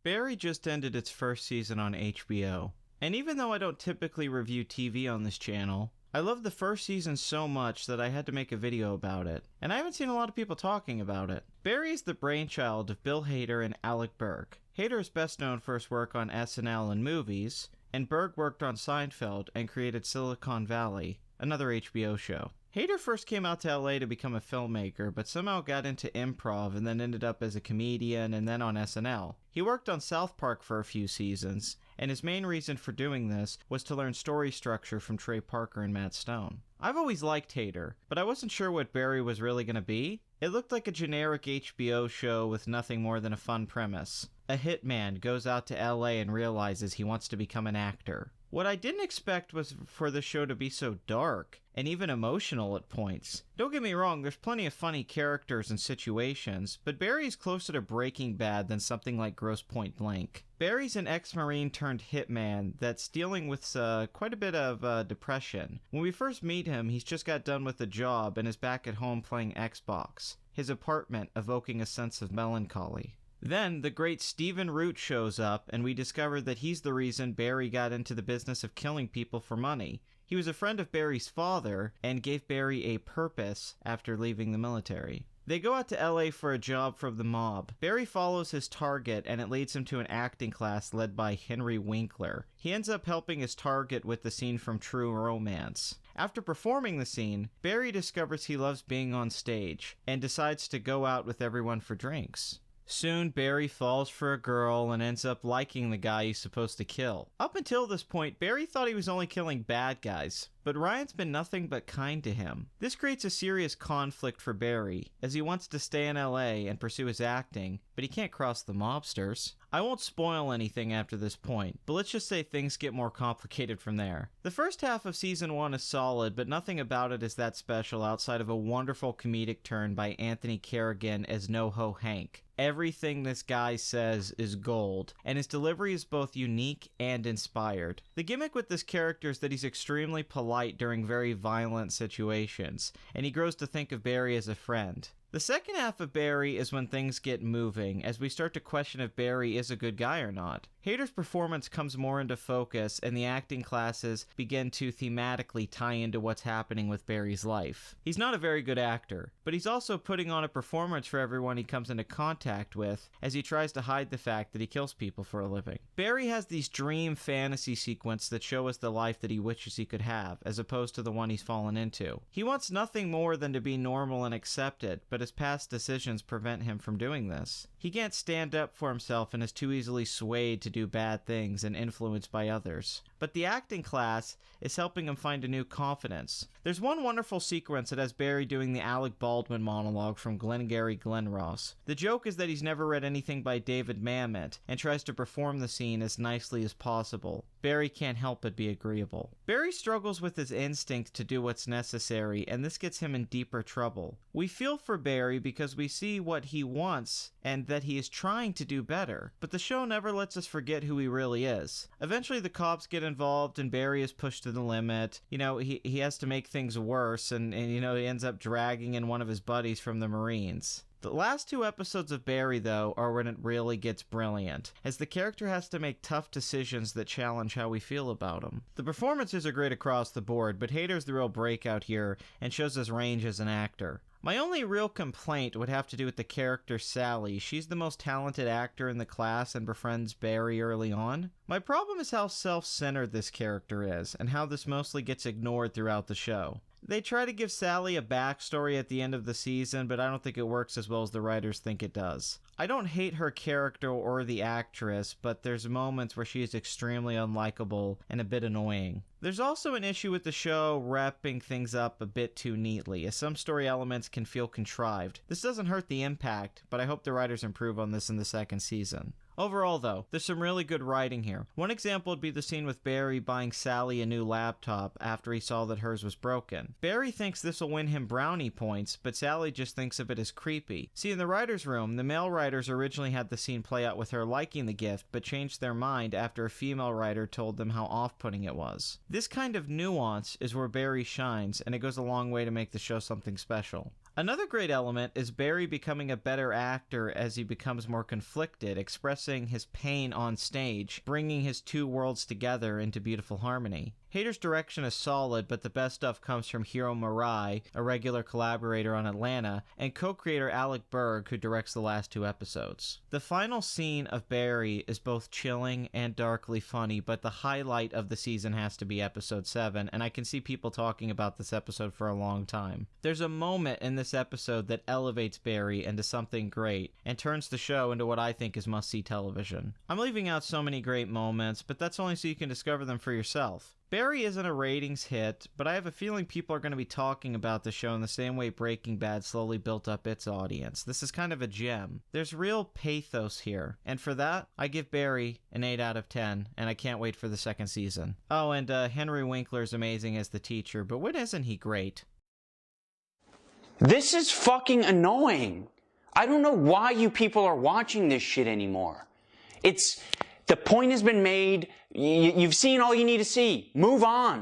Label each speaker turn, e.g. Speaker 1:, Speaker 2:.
Speaker 1: Barry just ended its first season on HBO. And even though I don't typically review TV on this channel, I loved the first season so much that I had to make a video about it. And I haven't seen a lot of people talking about it. Barry is the brainchild of Bill Hader and Alec Berg. Hader is best known for his work on SNL and movies, and Berg worked on Seinfeld and created Silicon Valley, another HBO show. Hader first came out to LA to become a filmmaker, but somehow got into improv and then ended up as a comedian and then on SNL. He worked on South Park for a few seasons, and his main reason for doing this was to learn story structure from Trey Parker and Matt Stone. I've always liked Hader, but I wasn't sure what Barry was really going to be. It looked like a generic HBO show with nothing more than a fun premise. A hitman goes out to LA and realizes he wants to become an actor. What I didn't expect was for the show to be so dark, and even emotional at points. Don't get me wrong, there's plenty of funny characters and situations, but Barry's closer to Breaking Bad than something like Grosse Pointe Blank. Barry's an ex-Marine turned hitman that's dealing with quite a bit of depression. When we first meet him, he's just got done with a job and is back at home playing Xbox, his apartment evoking a sense of melancholy. Then, the great Stephen Root shows up, and we discover that he's the reason Barry got into the business of killing people for money. He was a friend of Barry's father, and gave Barry a purpose after leaving the military. They go out to LA for a job from the mob. Barry follows his target, and it leads him to an acting class led by Henry Winkler. He ends up helping his target with the scene from True Romance. After performing the scene, Barry discovers he loves being on stage, and decides to go out with everyone for drinks. Soon, Barry falls for a girl and ends up liking the guy he's supposed to kill. Up until this point, Barry thought he was only killing bad guys, but Ryan's been nothing but kind to him. This creates a serious conflict for Barry, as he wants to stay in LA and pursue his acting, but he can't cross the mobsters. I won't spoil anything after this point, but let's just say things get more complicated from there. The first half of season 1 is solid, but nothing about it is that special outside of a wonderful comedic turn by Anthony Carrigan as NoHo Hank. Everything this guy says is gold, and his delivery is both unique and inspired. The gimmick with this character is that he's extremely polite during very violent situations, and he grows to think of Barry as a friend. The second half of Barry is when things get moving, as we start to question if Barry is a good guy or not. Hader's performance comes more into focus, and the acting classes begin to thematically tie into what's happening with Barry's life. He's not a very good actor, but he's also putting on a performance for everyone he comes into contact with, as he tries to hide the fact that he kills people for a living. Barry has these dream fantasy sequences that show us the life that he wishes he could have, as opposed to the one he's fallen into. He wants nothing more than to be normal and accepted, but his past decisions prevent him from doing this. He can't stand up for himself and is too easily swayed to do bad things and influenced by others. But the acting class is helping him find a new confidence. There's one wonderful sequence that has Barry doing the Alec Baldwin monologue from Glengarry Glen Ross. The joke is that he's never read anything by David Mamet and tries to perform the scene as nicely as possible. Barry can't help but be agreeable. Barry struggles with his instinct to do what's necessary, and this gets him in deeper trouble. We feel for Barry because we see what he wants and that he is trying to do better, but the show never lets us forget who he really is. Eventually the cops get involved and Barry is pushed to the limit. He has to make things worse, and he ends up dragging in one of his buddies from the Marines. The last 2 episodes of Barry, though, are when it really gets brilliant, as the character has to make tough decisions that challenge how we feel about him. The performances are great across the board, but Hader's the real breakout here and shows his range as an actor. My only real complaint would have to do with the character Sally. She's the most talented actor in the class and befriends Barry early on. My problem is how self-centered this character is, and how this mostly gets ignored throughout the show. They try to give Sally a backstory at the end of the season, but I don't think it works as well as the writers think it does. I don't hate her character or the actress, but there's moments where she is extremely unlikable and a bit annoying. There's also an issue with the show wrapping things up a bit too neatly, as some story elements can feel contrived. This doesn't hurt the impact, but I hope the writers improve on this in the second season. Overall, though, there's some really good writing here. One example would be the scene with Barry buying Sally a new laptop after he saw that hers was broken. Barry thinks this will win him brownie points, but Sally just thinks of it as creepy. See, in the writer's room, the male writers originally had the scene play out with her liking the gift, but changed their mind after a female writer told them how off-putting it was. This kind of nuance is where Barry shines, and it goes a long way to make the show something special. Another great element is Barry becoming a better actor as he becomes more conflicted, expressing his pain on stage, bringing his two worlds together into beautiful harmony. Hader's direction is solid, but the best stuff comes from Hiro Murai, a regular collaborator on Atlanta, and co-creator Alec Berg, who directs the last 2 episodes. The final scene of Barry is both chilling and darkly funny, but the highlight of the season has to be episode 7, and I can see people talking about this episode for a long time. There's a moment in this episode that elevates Barry into something great, and turns the show into what I think is must-see television. I'm leaving out so many great moments, but that's only so you can discover them for yourself. Barry isn't a ratings hit, but I have a feeling people are going to be talking about the show in the same way Breaking Bad slowly built up its audience. This is kind of a gem. There's real pathos here, and for that, I give Barry an 8 out of 10, and I can't wait for the 2nd season. Oh, and Henry Winkler's amazing as the teacher, but when isn't he great?
Speaker 2: This is fucking annoying. I don't know why you people are watching this shit anymore. The point has been made. You've seen all you need to see. Move on.